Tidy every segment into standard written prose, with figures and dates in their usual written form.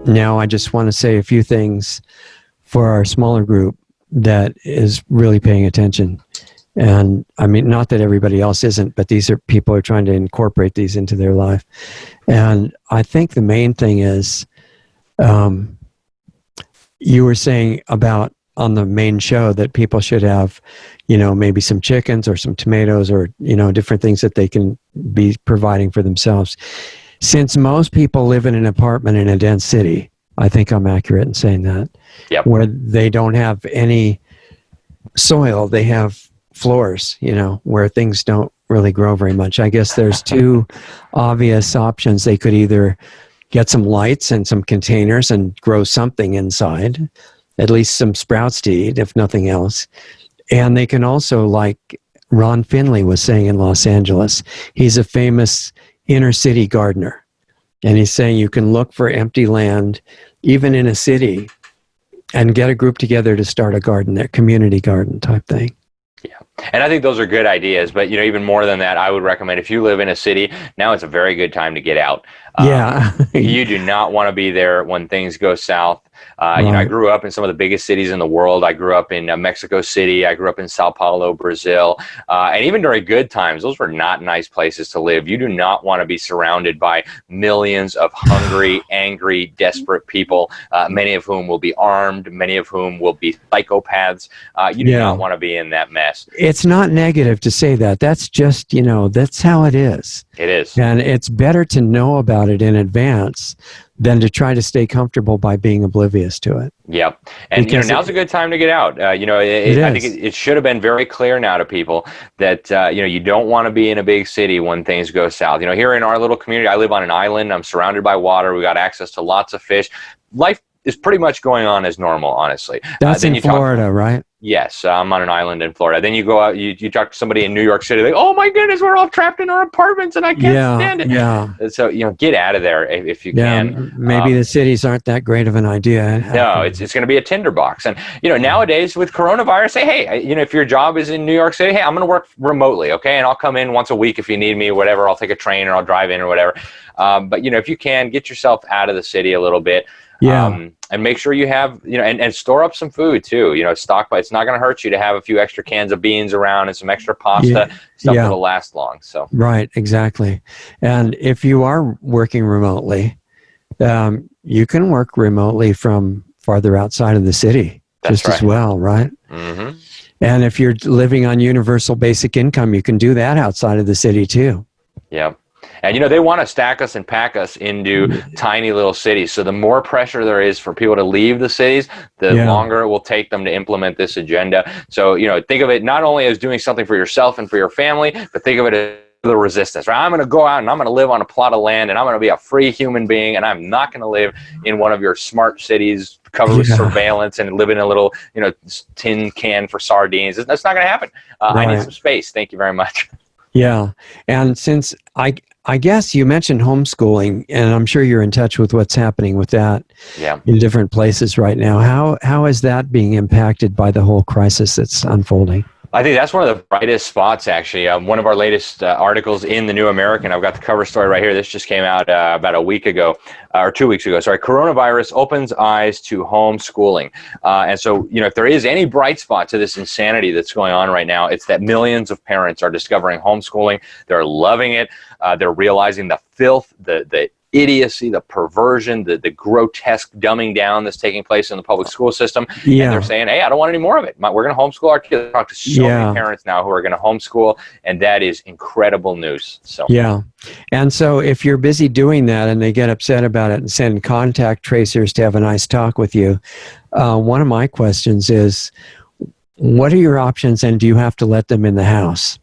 now I just want to say a few things for our smaller group that is really paying attention. And I mean, not that everybody else isn't, but these are people who are trying to incorporate these into their life. And I think the main thing is, you were saying about on the main show that people should have, maybe some chickens or some tomatoes or, different things that they can be providing for themselves. Since most people live in an apartment in a dense city, I think I'm accurate in saying that, yep. Where they don't have any soil, they have floors, where things don't really grow very much. I guess there's two obvious options. They could either get some lights and some containers and grow something inside, at least some sprouts to eat, if nothing else. And they can also, like Ron Finley was saying in Los Angeles, he's a famous inner city gardener. And he's saying you can look for empty land, even in a city, and get a group together to start a garden, a community garden type thing. Yeah. And I think those are good ideas, but even more than that, I would recommend if you live in a city, now it's a very good time to get out. Yeah. You do not want to be there when things go south. Right. I grew up in some of the biggest cities in the world. I grew up in Mexico City. I grew up in Sao Paulo, Brazil. And even during good times, those were not nice places to live. You do not want to be surrounded by millions of hungry, angry, desperate people, many of whom will be armed, many of whom will be psychopaths. You do not want to be in that mess. It's not negative to say that. That's just, that's how it is. It is. And it's better to know about it in advance than to try to stay comfortable by being oblivious to it. Yep. And now's a good time to get out. I think it should have been very clear now to people that you don't want to be in a big city when things go south. Here in our little community, I live on an island. I'm surrounded by water. We got access to lots of fish. Life is pretty much going on as normal, honestly. That's in Florida, right? Yes, I'm on an island in Florida. Then you go out, you talk to somebody in New York City, like, oh my goodness, we're all trapped in our apartments and I can't stand it. Yeah. So, get out of there if you can. Maybe the cities aren't that great of an idea. No, it's going to be a tinderbox. And, nowadays with coronavirus, say, hey, if your job is in New York City, hey, I'm going to work remotely, okay? And I'll come in once a week if you need me, whatever. I'll take a train or I'll drive in or whatever. But, if you can, get yourself out of the city a little bit. Yeah. And make sure you have, and store up some food too, stockpile. It's not going to hurt you to have a few extra cans of beans around and some extra pasta, stuff that'll last long. So. Right, exactly. And if you are working remotely, you can work remotely from farther outside of the city. That's just as well, right? Mm-hmm. And if you're living on universal basic income, you can do that outside of the city too. Yeah. And, they want to stack us and pack us into tiny little cities. So the more pressure there is for people to leave the cities, the longer it will take them to implement this agenda. So, think of it not only as doing something for yourself and for your family, but think of it as the resistance, right? I'm going to go out and I'm going to live on a plot of land and I'm going to be a free human being and I'm not going to live in one of your smart cities covered with surveillance and live in a little, tin can for sardines. That's not going to happen. I need some space. Thank you very much. Yeah. And since I guess you mentioned homeschooling, and I'm sure you're in touch with what's happening with that in different places right now. How is that being impacted by the whole crisis that's unfolding? I think that's one of the brightest spots, actually. One of our latest articles in the New American, I've got the cover story right here. This just came out about a week ago, or 2 weeks ago. Sorry, coronavirus opens eyes to homeschooling. And so, if there is any bright spot to this insanity that's going on right now, it's that millions of parents are discovering homeschooling. They're loving it. They're realizing the filth, the idiocy, the perversion, the grotesque dumbing down that's taking place in the public school system. And they're saying, hey, I don't want any more of it. We're going to homeschool our kids. I talk to so many parents now who are going to homeschool, and that is incredible news. So and so if you're busy doing that and they get upset about it and send contact tracers to have a nice talk with you, one of my questions is, what are your options, and do you have to let them in the house?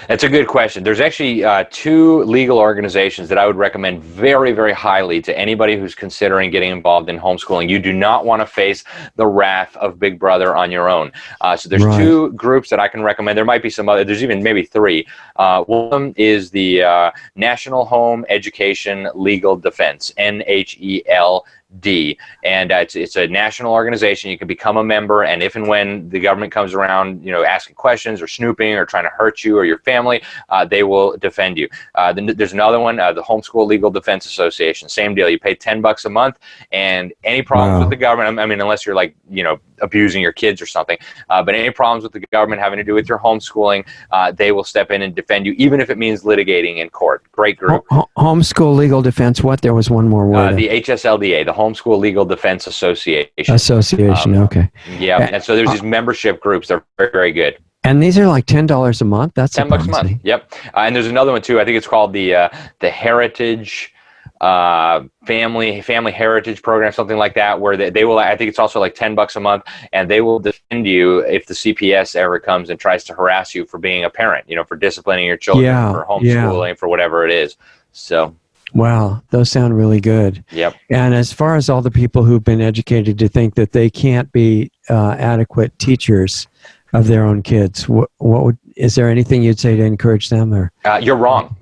That's a good question. There's actually two legal organizations that I would recommend very, very highly to anybody who's considering getting involved in homeschooling. You do not want to face the wrath of Big Brother on your own. So there's two groups that I can recommend. There might be some other. There's even maybe three. One of them is the National Home Education Legal Defense, NHELDE. and it's a national organization. You can become a member, and if and when the government comes around, asking questions or snooping or trying to hurt you or your family, they will defend you. Then there's another one, the Homeschool Legal Defense Association. Same deal. You pay $10 a month, and any problems with the government, I mean, unless you're like, abusing your kids or something, but any problems with the government having to do with your homeschooling, they will step in and defend you, even if it means litigating in court. Great group. Homeschool Legal Defense. What? There was one more word. The HSLDA, the Homeschool Legal Defense Association. Okay. Yeah, and so there's these membership groups. They're very, very good. And these are like $10 a month. That's $10 a month. Yep. And there's another one too. I think it's called the Heritage Family Heritage Program, something like that, where they will. I think it's also like $10 a month, and they will defend you if the CPS ever comes and tries to harass you for being a parent. For disciplining your children, for homeschooling, for whatever it is. So. Wow, those sound really good. Yep. And as far as all the people who've been educated to think that they can't be adequate teachers of their own kids, is there anything you'd say to encourage them? Or you're wrong.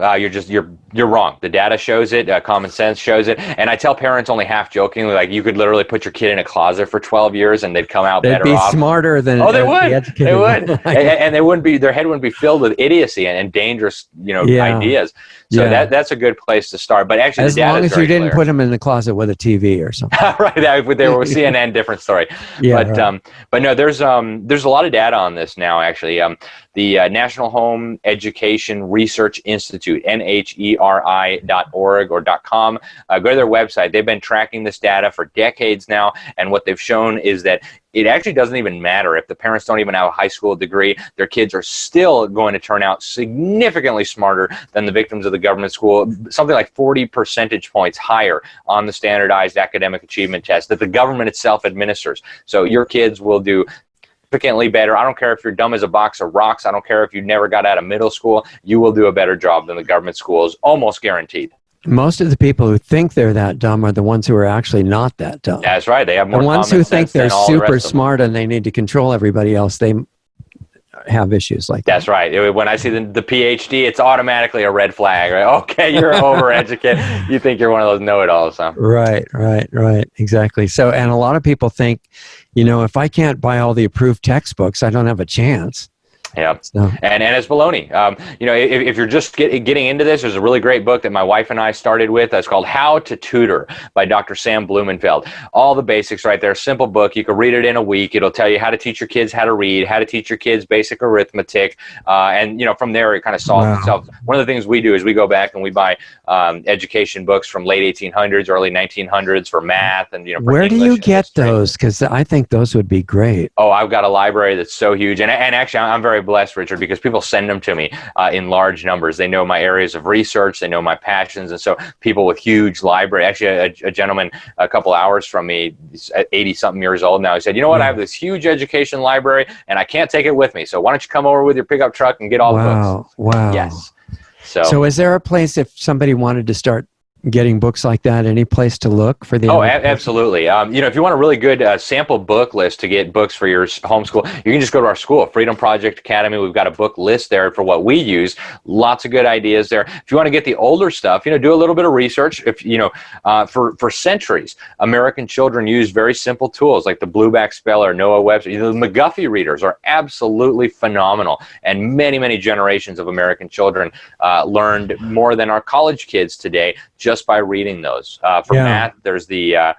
You're wrong. The data shows it. Common sense shows it. And I tell parents only half jokingly, like, you could literally put your kid in a closet for 12 years and they'd come out better off. They'd be smarter than they would. They would. And they wouldn't be. Their head wouldn't be filled with idiocy and dangerous, ideas. So that's a good place to start. But actually, as long as you didn't put them in the closet with a TV or something. Right. They were CNN. Different story. But no, there's a lot of data on this now. Actually, the National Home Education Research Institute, NHERI.org or .com. Go to their website. They've been tracking this data for decades now, and what they've shown is that it actually doesn't even matter if the parents don't even have a high school degree. Their kids are still going to turn out significantly smarter than the victims of the government school, something like 40 percentage points higher on the standardized academic achievement test that the government itself administers. So your kids will do significantly better. I don't care if you're dumb as a box of rocks. I don't care if you never got out of middle school. You will do a better job than the government schools, almost guaranteed. Most of the people who think they're that dumb are the ones who are actually not that dumb. That's right. They have more common sense. The ones who think they're super smart them. And they need to control everybody else, they have issues like that. That's right. When I see the PhD, it's automatically a red flag. Right? Okay, you're overeducated. You think you're one of those know-it-alls. Huh? Right. Exactly. So, and a lot of people think, if I can't buy all the approved textbooks, I don't have a chance. Yeah, and it's baloney. If you're just getting into this, there's a really great book that my wife and I started with. It's called How to Tutor by Dr. Sam Blumenfeld. All the basics right there. Simple book. You can read it in a week. It'll tell you how to teach your kids how to read, how to teach your kids basic arithmetic, and from there it kind of solves itself. One of the things we do is we go back and we buy education books from late 1800s, early 1900s for math and for Where English do you get those? Because I think those would be great. Oh, I've got a library that's so huge, and actually I'm very blessed, Richard, because people send them to me in large numbers. They know my areas of research, they know my passions, and so people with huge library. Actually, a gentleman a couple hours from me, 80-something years old now, he said, "You know what? I have this huge education library, and I can't take it with me. So why don't you come over with your pickup truck and get all the books?" Wow. Yes. So is there a place if somebody wanted to start getting books like that, any place to look for the absolutely. If you want a really good sample book list to get books for your homeschool, you can just go to our school, Freedom Project Academy. We've got a book list there for what we use. Lots of good ideas there. If you want to get the older stuff, do a little bit of research. If for centuries, American children used very simple tools like the Blueback Speller, Noah Webster. The McGuffey readers are absolutely phenomenal, and many generations of American children learned more than our college kids today just by reading those. For math, there's the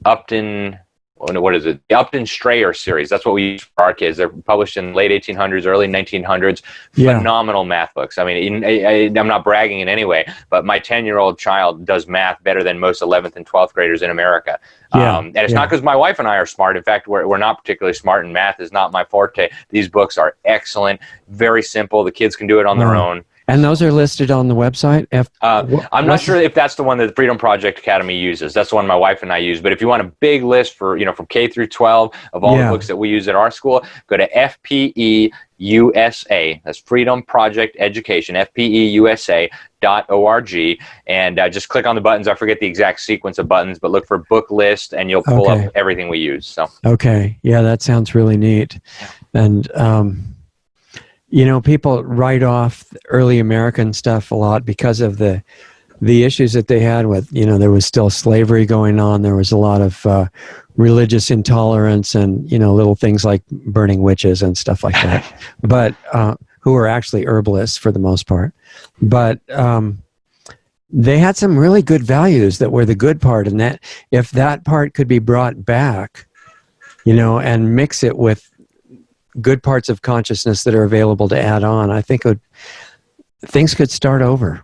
Upton, what is it? The Upton Strayer series. That's what we use for our kids. They're published in late 1800s, early 1900s. Phenomenal math books. I mean, I'm not bragging in any way, but my 10-year-old child does math better than most 11th and 12th graders in America. And it's not because my wife and I are smart. In fact, we're not particularly smart, and math is not my forte. These books are excellent, very simple. The kids can do it on their own. And those are listed on the website? I'm not sure if that's the one that the Freedom Project Academy uses. That's the one my wife and I use. But if you want a big list for, from K through 12 of all the books that we use at our school, go to FPE USA. That's Freedom Project Education, FPEUSA.org. And just click on the buttons. I forget the exact sequence of buttons, but look for book list and you'll pull up everything we use. So. Okay. Yeah, that sounds really neat. And, people write off early American stuff a lot because of the the issues that they had with, there was still slavery going on. There was a lot of religious intolerance and, little things like burning witches and stuff like that, but who were actually herbalists for the most part. But they had some really good values that were the good part, and that if that part could be brought back, and mix it with good parts of consciousness that are available to add on, I think things could start over.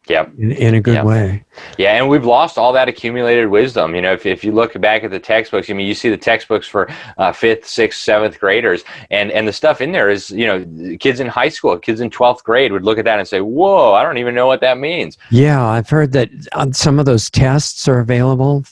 Yep. In a good way. Yeah, and we've lost all that accumulated wisdom. If you look back at the textbooks, you see the textbooks for 5th, 6th, 7th graders, and the stuff in there is, kids in high school, kids in 12th grade would look at that and say, whoa, I don't even know what that means. Yeah, I've heard that some of those tests are available.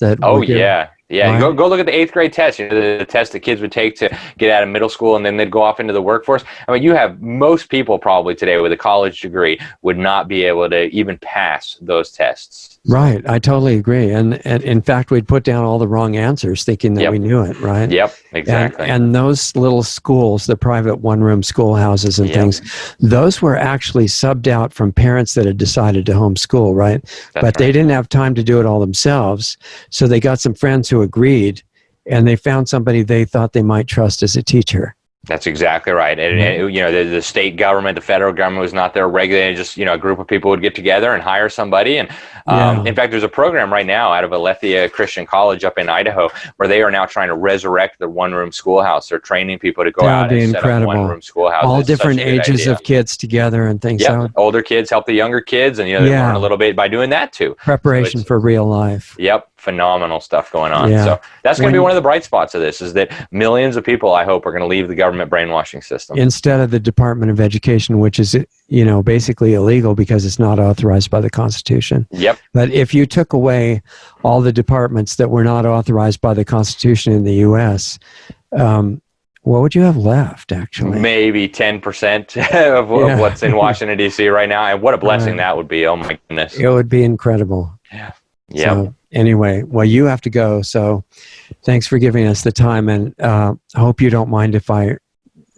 Yeah, right. Go look at the 8th grade test. The test that kids would take to get out of middle school, and then they'd go off into the workforce. You have most people probably today with a college degree would not be able to even pass those tests. Right, I totally agree. And in fact, we'd put down all the wrong answers thinking that we knew it, right? Yep, exactly. And those little schools, the private one-room schoolhouses and things, those were actually subbed out from parents that had decided to homeschool, right? But they didn't have time to do it all themselves, so they got some friends who agreed, and they found somebody they thought they might trust as a teacher. That's exactly right. And the state government, the federal government was not there regulating. Just a group of people would get together and hire somebody. And in fact, there's a program right now out of Aletheia Christian College up in Idaho where they are now trying to resurrect the one-room schoolhouse. They're training people to go out and set up one-room schoolhouses. All different ages of kids together and things. Yeah, older kids help the younger kids, and they learn a little bit by doing that too. Preparation for real life. Yep. Phenomenal stuff going on. So that's going to be one of the bright spots of this, is that millions of people, I hope, are going to leave the government brainwashing system. Instead of the Department of Education, which is, basically illegal because it's not authorized by the Constitution. Yep. But if you took away all the departments that were not authorized by the Constitution in the U.S., what would you have left, actually? Maybe 10% of what's in Washington, D.C. right now. And what a blessing that would be. Oh, my goodness. It would be incredible. Yeah. So, anyway, well, you have to go. So thanks for giving us the time. And I hope you don't mind if I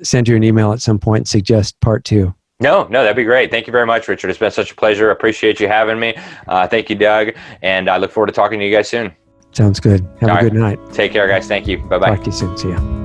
send you an email at some point and suggest part 2. No, that'd be great. Thank you very much, Richard. It's been such a pleasure. Appreciate you having me. Thank you, Doug. And I look forward to talking to you guys soon. Sounds good. Have a good night. Take care, guys. Thank you. Bye-bye. Talk to you soon. See ya.